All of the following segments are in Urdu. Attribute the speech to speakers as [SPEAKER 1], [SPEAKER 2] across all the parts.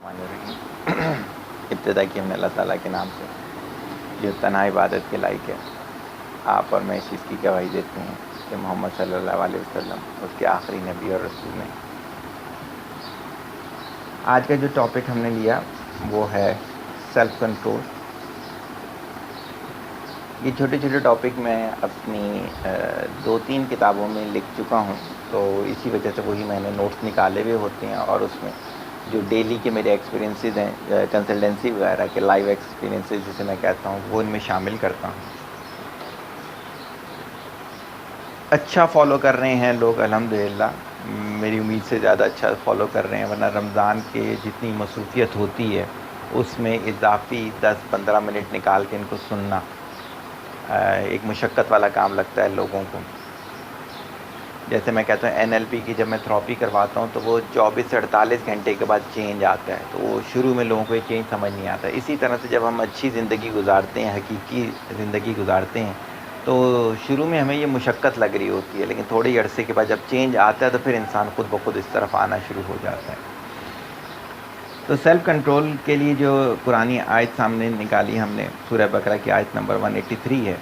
[SPEAKER 1] ابتدا کی ہم نے اللہ تعالیٰ کے نام سے جو تنہا عبادت کے لائق ہے. آپ اور میں اس چیز کی گواہی دیتے ہیں کہ محمد صلی اللہ علیہ وسلم اس کے آخری نبی اور رسول ہیں. آج کا جو ٹاپک ہم نے لیا وہ ہے سیلف کنٹرول. یہ چھوٹے چھوٹے ٹاپک میں اپنی 2-3 کتابوں میں لکھ چکا ہوں، تو اسی وجہ سے وہی میں نے نوٹس نکالے ہوئے ہوتے ہیں، اور اس میں جو ڈیلی کے میرے ایکسپیرینسز ہیں، کنسلٹنسی وغیرہ کے لائیو ایکسپیرینسز جسے میں کہتا ہوں، وہ ان میں شامل کرتا ہوں. اچھا فالو کر رہے ہیں لوگ الحمدللہ، میری امید سے زیادہ اچھا فالو کر رہے ہیں، ورنہ رمضان کے جتنی مصروفیت ہوتی ہے اس میں اضافی 10-15 منٹ نکال کے ان کو سننا ایک مشقت والا کام لگتا ہے لوگوں کو. جیسے میں کہتا ہوں NLP کی جب میں تھراپی کرواتا ہوں تو وہ 24 سے 48 گھنٹے کے بعد چینج آتا ہے، تو وہ شروع میں لوگوں کو یہ چینج سمجھ نہیں آتا. اسی طرح سے جب ہم اچھی زندگی گزارتے ہیں، حقیقی زندگی گزارتے ہیں، تو شروع میں ہمیں یہ مشقت لگ رہی ہوتی ہے، لیکن تھوڑے عرصے کے بعد جب چینج آتا ہے تو پھر انسان خود بخود اس طرف آنا شروع ہو جاتا ہے. تو سیلف کنٹرول کے لیے جو قرآنی آیت سامنے نکالی ہم نے، سورہ بقرہ کی آیت نمبر 183 ہے: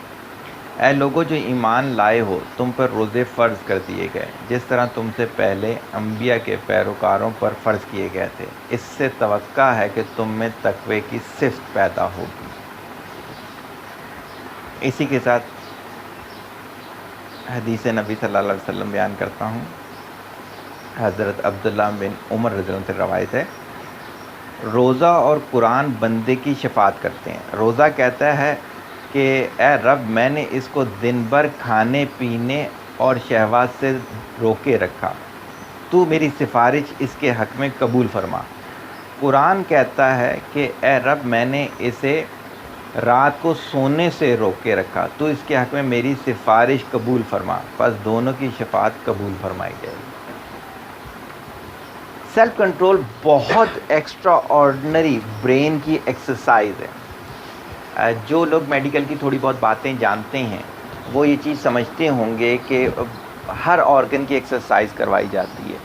[SPEAKER 1] اے لوگو جو ایمان لائے ہو، تم پر روزے فرض کر دیے گئے جس طرح تم سے پہلے انبیاء کے پیروکاروں پر فرض کیے گئے تھے. اس سے توقع ہے کہ تم میں تقوی کی صفت پیدا ہوگی. اسی کے ساتھ حدیث نبی صلی اللہ علیہ وسلم بیان کرتا ہوں. حضرت عبداللہ بن عمر رضی اللہ عنہ سے روایت ہے: روزہ اور قرآن بندے کی شفاعت کرتے ہیں. روزہ کہتا ہے کہ اے رب، میں نے اس کو دن بھر کھانے پینے اور شہوات سے روکے رکھا، تو میری سفارش اس کے حق میں قبول فرما. قرآن کہتا ہے کہ اے رب، میں نے اسے رات کو سونے سے روکے رکھا، تو اس کے حق میں میری سفارش قبول فرما. پس دونوں کی شفاعت قبول فرمائی جائے گی. سیلف کنٹرول بہت ایکسٹرا آرڈنری برین کی ایکسرسائز ہے. جو لوگ میڈیکل کی تھوڑی بہت باتیں جانتے ہیں وہ یہ چیز سمجھتے ہوں گے کہ ہر آرگن کی ایکسرسائز کروائی جاتی ہے.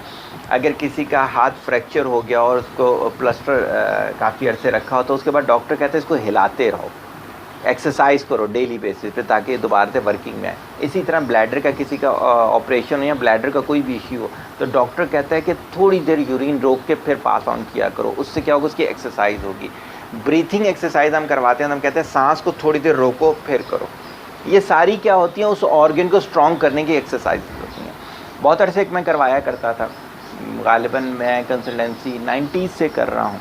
[SPEAKER 1] اگر کسی کا ہاتھ فریکچر ہو گیا اور اس کو پلسٹر کافی عرصے رکھا ہو تو اس کے بعد ڈاکٹر کہتے ہیں اس کو ہلاتے رہو، ایکسرسائز کرو ڈیلی بیسس پہ تاکہ دوبارہ سے ورکنگ میں آئے. اسی طرح بلیڈر کا کسی کا آپریشن ہو یا بلیڈر کا کوئی بھی ایشو ہو تو ڈاکٹر کہتا ہے کہ تھوڑی دیر یورین روک کے پھر پاس آن کیا کرو. اس سے کیا ہوگا؟ اس کی ایکسرسائز ہوگی. بریتھنگ ایکسرسائز ہم کرواتے ہیں، ہم کہتے ہیں سانس کو تھوڑی دیر روکو پھر کرو. یہ ساری کیا ہوتی ہیں؟ اس آرگن کو اسٹرانگ کرنے کی ایکسرسائز ہوتی ہیں. بہت عرصے میں کروایا کرتا تھا، غالباً میں کنسلٹنسی 90s سے کر رہا ہوں.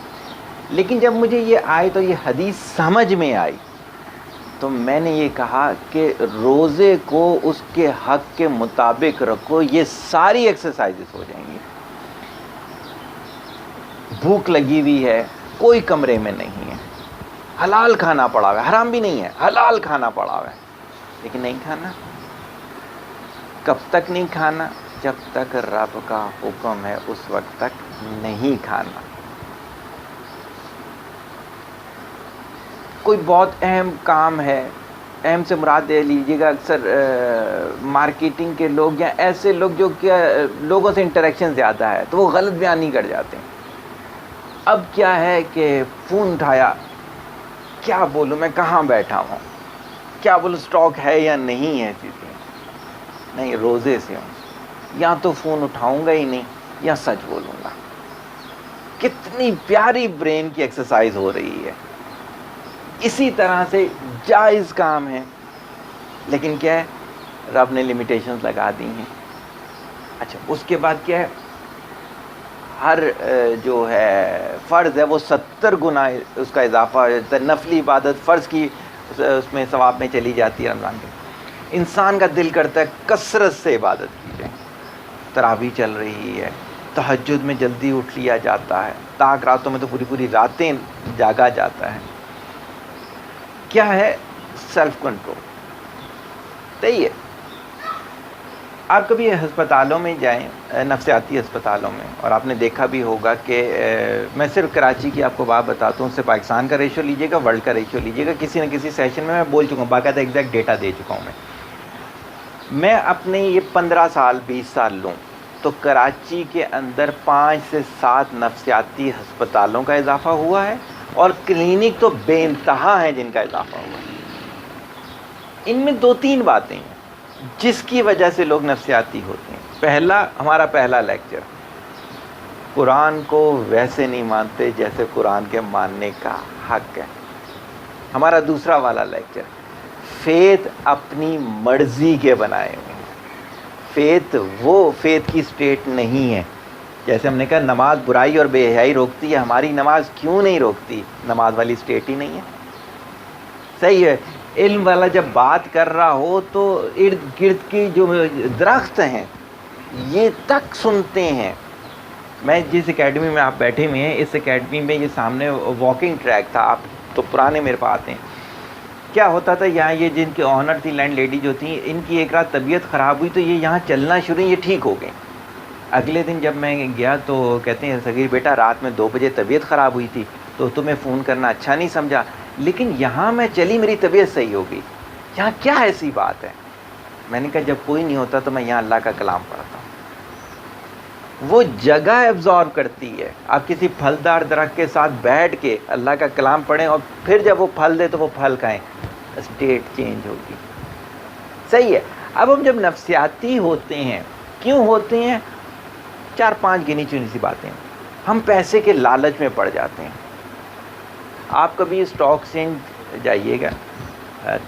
[SPEAKER 1] لیکن جب مجھے یہ آئی تو یہ حدیث سمجھ میں آئی تو میں نے یہ کہا کہ روزے کو اس کے حق کے مطابق رکھو، یہ ساری ایکسرسائزز ہو جائیں گی. بھوک لگی ہوئی ہے، کوئی کمرے میں نہیں ہے، حلال کھانا پڑا ہوا ہے، حرام بھی نہیں ہے، حلال کھانا پڑا ہوا ہے، لیکن نہیں کھانا. کب تک نہیں کھانا؟ جب تک رب کا حکم ہے اس وقت تک نہیں کھانا. کوئی بہت اہم کام ہے، اہم سے مراد دے لیجیے گا اکثر مارکیٹنگ کے لوگ یا ایسے لوگ جو کہ لوگوں سے انٹریکشن زیادہ ہے تو وہ غلط بیانی کر جاتے ہیں. اب کیا ہے کہ فون اٹھایا، کیا بولوں میں کہاں بیٹھا ہوں، کیا بولوں سٹاک ہے یا نہیں ہے چیزیں. نہیں، روزے سے ہوں، یا تو فون اٹھاؤں گا ہی نہیں یا سچ بولوں گا. کتنی پیاری برین کی ایکسرسائز ہو رہی ہے. اسی طرح سے جائز کام ہے، لیکن کیا ہے؟ رب نے لیمیٹیشنز لگا دی ہیں. اچھا، اس کے بعد کیا ہے؟ ہر جو ہے فرض ہے وہ 70 گنا اس کا اضافہ ہو جاتا ہے. نفلی عبادت فرض کی اس میں ثواب میں چلی جاتی ہے. رمضان کے انسان کا دل کرتا ہے کثرت سے عبادت کی جائے. تراویح چل رہی ہے، تہجد میں جلدی اٹھ لیا جاتا ہے، تاک راتوں میں تو پوری پوری راتیں جاگا جاتا ہے. کیا ہے؟ Self control. صحیح ہے. آپ کبھی ہسپتالوں میں جائیں، نفسیاتی ہسپتالوں میں، اور آپ نے دیکھا بھی ہوگا کہ میں صرف کراچی کی آپ کو بات بتاتا ہوں، اس سے پاکستان کا ریشو لیجیے گا، ورلڈ کا ریشو لیجیے گا. کسی نہ کسی سیشن میں بول چکا ہوں، باقاعدہ ایگزیکٹ ڈیٹا دے چکا ہوں. میں اپنے یہ 15 سال 20 سال لوں، تو کراچی کے اندر 5 سے 7 نفسیاتی ہسپتالوں کا اضافہ ہوا ہے، اور کلینک تو بے انتہا ہیں جن کا اضافہ ہوا ہے۔ ان میں 2-3 باتیں ہیں جس کی وجہ سے لوگ نفسیاتی ہوتے ہیں۔ ہمارا پہلا لیکچر، قرآن کو ویسے نہیں مانتے جیسے قرآن کے ماننے کا حق ہے۔ ہمارا دوسرا والا لیکچر، فیتھ اپنی مرضی کے بنائے ہوئے ہیں۔ فیتھ کی سٹیٹ نہیں ہے۔ جیسے ہم نے کہا نماز برائی اور بے حیائی روکتی ہے، ہماری نماز کیوں نہیں روکتی؟ نماز والی سٹیٹ ہی نہیں ہے۔ صحیح ہے، علم والا جب بات کر رہا ہو تو ارد گرد کی جو درخت ہیں یہ تک سنتے ہیں۔ میں جس اکیڈمی میں آپ بیٹھے ہوئے ہیں، اس اکیڈمی میں یہ سامنے واکنگ ٹریک تھا، آپ تو پرانے میرے پاس آتے ہیں۔ کیا ہوتا تھا یہاں، یہ جن کی آنر تھی لینڈ لیڈی جو تھیں، ان کی ایک رات طبیعت خراب ہوئی تو یہ یہاں چلنا شروع، یہ ٹھیک ہو گئے۔ اگلے دن جب میں گیا تو کہتے ہیں صغیر بیٹا رات میں 2 بجے طبیعت خراب ہوئی تھی تو تمہیں فون کرنا اچھا نہیں سمجھا، لیکن یہاں میں چلی میری طبیعت صحیح ہو گئی۔ یہاں کیا ایسی بات ہے؟ میں نے کہا جب کوئی نہیں ہوتا تو میں یہاں اللہ کا کلام پڑھتا ہوں۔ وہ جگہ ایبزارب کرتی ہے۔ آپ کسی پھلدار درخت کے ساتھ بیٹھ کے اللہ کا کلام پڑھیں اور پھر جب وہ پھل دے تو وہ پھل کھائیں، اسٹیٹ چینج ہوگی۔ صحیح ہے۔ اب ہم جب نفسیاتی ہوتے ہیں، کیوں ہوتے ہیں؟ 4-5 گنی چنی سی باتیں۔ ہم پیسے کے لالچ میں پڑ جاتے ہیں۔ آپ کبھی اسٹاک ایکسچینج جائیے گا،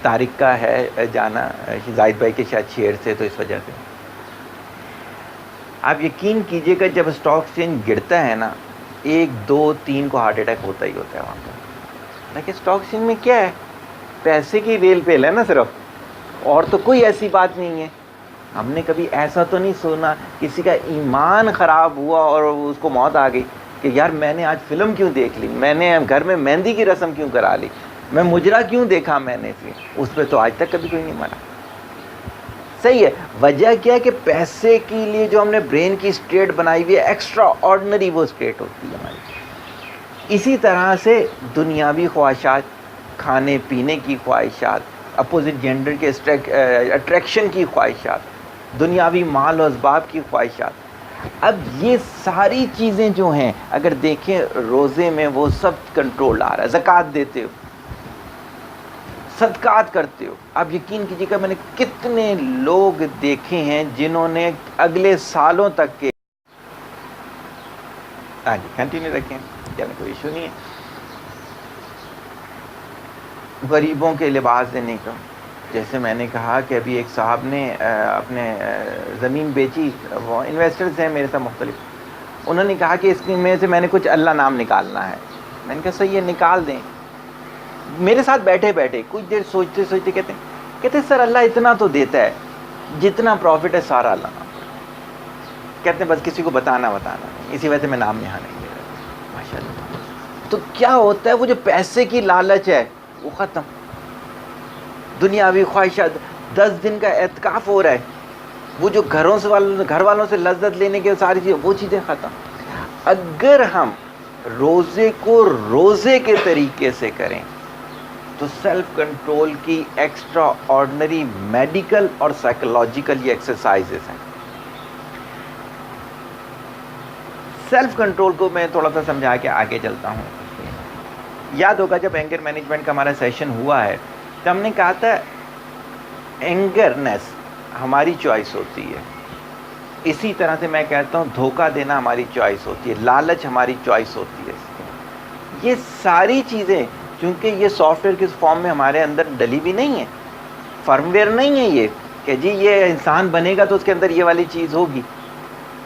[SPEAKER 1] طارق کا ہے جانا، زاہد بھائی کے شاید شیئر سے، تو اس وجہ سے آپ یقین کیجئے گا جب اسٹاک ایکسچینج گرتا ہے نا، 1 2 3 کو ہارٹ اٹیک ہوتا ہی ہوتا ہے وہاں پر۔ لیکن اسٹاک ایکسچینج میں کیا ہے؟ پیسے کی ریل پیل ہے نا صرف، اور تو کوئی ایسی بات نہیں ہے۔ ہم نے کبھی ایسا تو نہیں سنا کسی کا ایمان خراب ہوا اور اس کو موت آ گئی کہ یار میں نے آج فلم کیوں دیکھ لی، میں نے گھر میں مہندی کی رسم کیوں کرا لی، میں مجرا کیوں دیکھا میں نے، اس پہ تو آج تک کبھی کوئی نہیں مرا۔ صحیح ہے۔ وجہ کیا ہے کہ پیسے کے لیے جو ہم نے برین کی اسٹیٹ بنائی ہوئی ہے، ایکسٹرا آرڈنری وہ اسٹیٹ ہوتی ہے ہماری۔ اسی طرح سے دنیاوی خواہشات، کھانے پینے کی خواہشات، اپوزٹ جینڈر کے اٹریکشن کی خواہشات، دنیاوی مال و اسباب کی خواہشات، اب یہ ساری چیزیں جو ہیں اگر دیکھیں روزے میں وہ سب کنٹرول آ رہا ہے۔ زکوٰۃ دیتے ہو، صدقات کرتے ہو، آپ یقین کیجیے گا میں نے کتنے لوگ دیکھے ہیں جنہوں نے اگلے سالوں تک کے، ہاں جی کنٹینیو رکھیں، یعنی کوئی ایشو نہیں ہے، غریبوں کے لباس دینے کا۔ جیسے میں نے کہا کہ ابھی ایک صاحب نے اپنے زمین بیچی، وہ انویسٹرز ہیں میرے ساتھ مختلف، انہوں نے کہا کہ اس میں سے میں نے کچھ اللہ نام نکالنا ہے۔ میں نے کہا صحیح ہے نکال دیں۔ میرے ساتھ بیٹھے بیٹھے کچھ دیر سوچتے سوچتے کہتے سر اللہ اتنا تو دیتا ہے، جتنا پروفٹ ہے سارا اللہ نام۔ کہتے ہیں بس کسی کو بتانا نہیں، اسی وجہ سے میں نام یہاں نہیں لے رہا۔ ماشاء اللہ۔ تو کیا ہوتا ہے وہ جو پیسے کی لالچ ہے وہ ختم، دنیاوی خواہشات، 10 دن کا اعتکاف ہو رہا ہے، وہ جو گھر والوں سے لذت لینے کے ساری چیزیں، وہ چیزیں ختم۔ اگر ہم روزے کو روزے کے طریقے سے کریں تو سیلف کنٹرول کی ایکسٹرا آرڈنری میڈیکل اور سائیکولوجیکل یہ ایکسرسائزز ہیں۔ سیلف کنٹرول کو میں تھوڑا سا سمجھا کے آگے چلتا ہوں۔ یاد ہوگا جب اینگر مینجمنٹ کا ہمارا سیشن ہوا ہے تو ہم نے کہا تھا اینگرنیس ہماری چوائس ہوتی ہے، اسی طرح سے میں کہتا ہوں دھوکہ دینا ہماری چوائس ہوتی ہے، لالچ ہماری چوائس ہوتی ہے۔ یہ ساری چیزیں چونکہ یہ سافٹ ویئر کے فارم میں ہمارے اندر ڈلی بھی نہیں ہے، فرم ویئر نہیں ہے یہ کہ جی یہ انسان بنے گا تو اس کے اندر یہ والی چیز ہوگی۔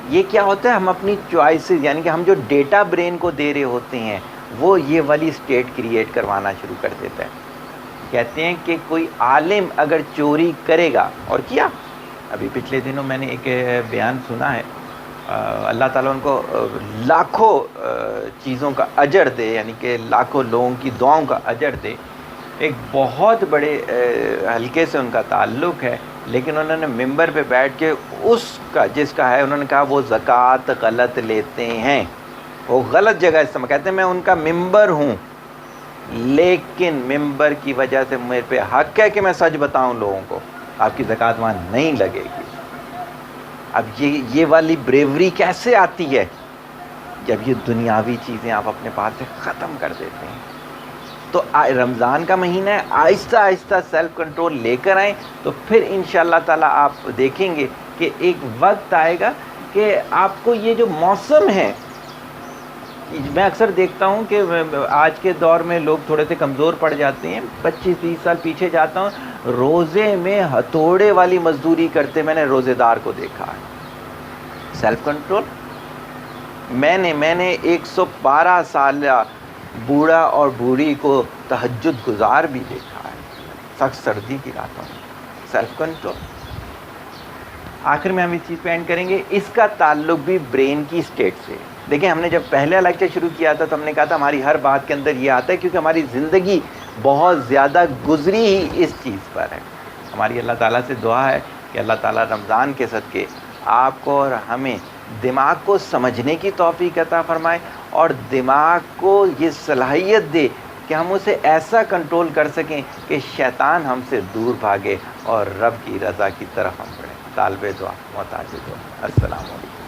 [SPEAKER 1] یہ کیا ہوتا ہے، ہم اپنی چوائسز یعنی کہ ہم جو ڈیٹا برین کو دے رہے ہوتے ہیں وہ یہ والی اسٹیٹ کریٹ کروانا شروع کر دیتا ہے۔ کہتے ہیں کہ کوئی عالم اگر چوری کرے گا، اور کیا، ابھی پچھلے دنوں میں نے ایک بیان سنا ہے، اللہ تعالیٰ ان کو لاکھوں چیزوں کا اجر دے، یعنی کہ لاکھوں لوگوں کی دعاؤں کا اجر دے۔ ایک بہت بڑے حلقے سے ان کا تعلق ہے، لیکن انہوں نے ممبر پہ بیٹھ کے اس کا جس کا ہے انہوں نے کہا وہ زکوٰۃ غلط لیتے ہیں، وہ غلط جگہ استعمال، کہتے ہیں میں ان کا ممبر ہوں لیکن ممبر کی وجہ سے میرے پہ حق ہے کہ میں سچ بتاؤں لوگوں کو، آپ کی زکوٰۃ وہاں نہیں لگے گی۔ اب یہ والی بریوری کیسے آتی ہے؟ جب یہ دنیاوی چیزیں آپ اپنے پاس سے ختم کر دیتے ہیں. تو رمضان کا مہینہ ہے، آہستہ آہستہ سیلف کنٹرول لے کر آئیں، تو پھر انشاءاللہ تعالیٰ آپ دیکھیں گے کہ ایک وقت آئے گا کہ آپ کو یہ جو موسم ہے، میں اکثر دیکھتا ہوں کہ آج کے دور میں لوگ تھوڑے سے کمزور پڑ جاتے ہیں. 25-30 سال پیچھے جاتا ہوں، روزے میں ہتھوڑے والی مزدوری کرتے میں نے روزے دار کو دیکھا ہے. Self control. میں نے 112 سالہ بوڑھا اور بوڑھی کو تہجد گزار بھی دیکھا ہے سخت سردی کی راتوں میں. Self control. آخر میں ہم اس چیز پہ اینڈ کریں گے، اس کا تعلق بھی برین کی اسٹیٹ سے. دیکھیں، ہم نے جب پہلا لیکچر شروع کیا تھا تو ہم نے کہا تھا ہماری ہر بات کے اندر یہ آتا ہے کیونکہ ہماری زندگی بہت زیادہ گزری ہی اس چیز پر ہے. ہماری اللہ تعالیٰ سے دعا ہے کہ اللہ تعالیٰ رمضان کے صدقے آپ کو اور ہمیں دماغ کو سمجھنے کی توفیق عطا فرمائے، اور دماغ کو یہ صلاحیت دے کہ ہم اسے ایسا کنٹرول کر سکیں کہ شیطان ہم سے دور بھاگے اور رب کی رضا کی طرف ہم بڑھیں. طالب دعا، محتاج دعا. السلام علیکم.